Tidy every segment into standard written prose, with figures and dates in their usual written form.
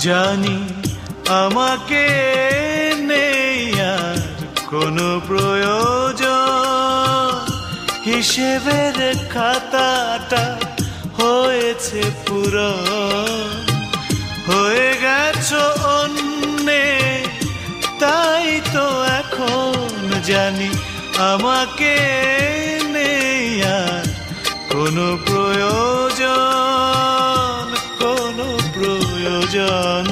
জানি আমাকে নেই আর কোনো প্রয়োজন, হিসেবের খাতাটা হয়েছে পুরো, হয়ে গেছো অন্যে, তাই তো এখন জানি আমাকে নেই আর কোনো প্রয়োজন, কোনো প্রয়োজন।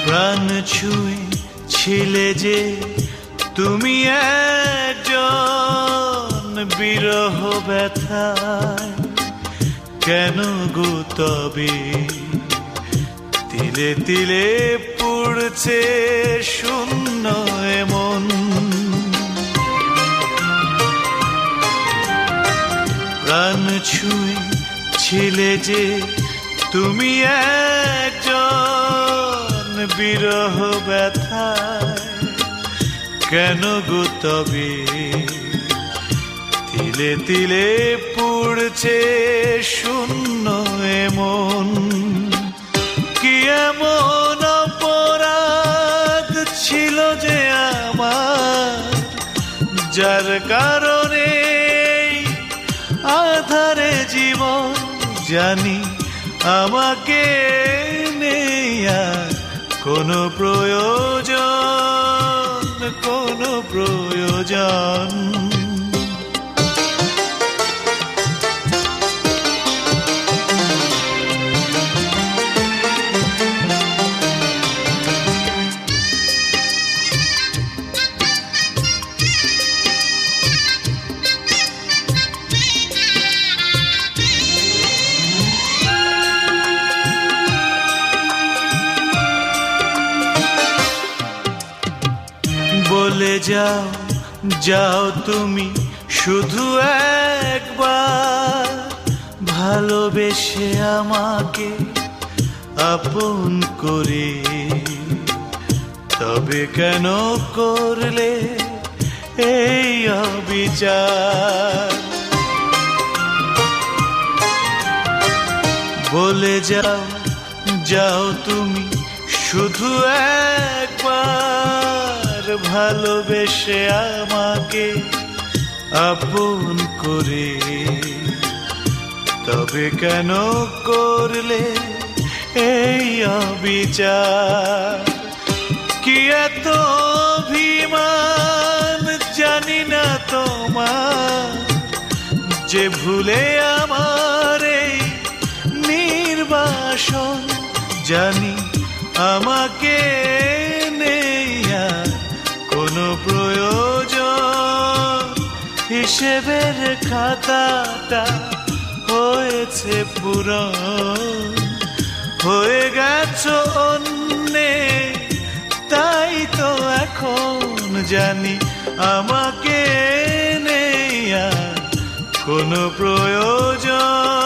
প্রাণ ছুঁয়ে ছিলে যে তুমি একজন, বিরহ ব্যথায় কেন গো তবে তিলে তিলে পুড়ছে শূন্য এমন। প্রাণ ছুঁয়ে ছিলে যে তুমি একজন, বিরহ ব্যথায় কেন গো তবে তিলে তিলে পুড়ছে শূন্য এমন। কি এমন অপরাধ ছিল যে আমার, যার কারণে আধারে জীবন, জানি আমাকে নেই আর কোনো প্রয়োজন, কোনো প্রয়োজন। বলে যাও, যাও তুমি শুধু একবার, ভালোবেসে আমাকে আপন করে, তবে কেন করলে এই অবিচার। বলে যাও, যাও তুমি শুধু একবার, ভালোবেসে আমাকে আপন করে, তবে কেন করলে এই অবিচার। কি এত অভিমান জানি না তোমার, যে ভুলে আমার এই নির্বাসন, জানি আমাকে নেই আর কোনো প্রয়োজন, হিসেবের খাতাটা হয়েছে পূরণ, হয়ে গেছো অন্যে, তাই তো এখন জানি আমাকে নেই আর কোনো প্রয়োজন।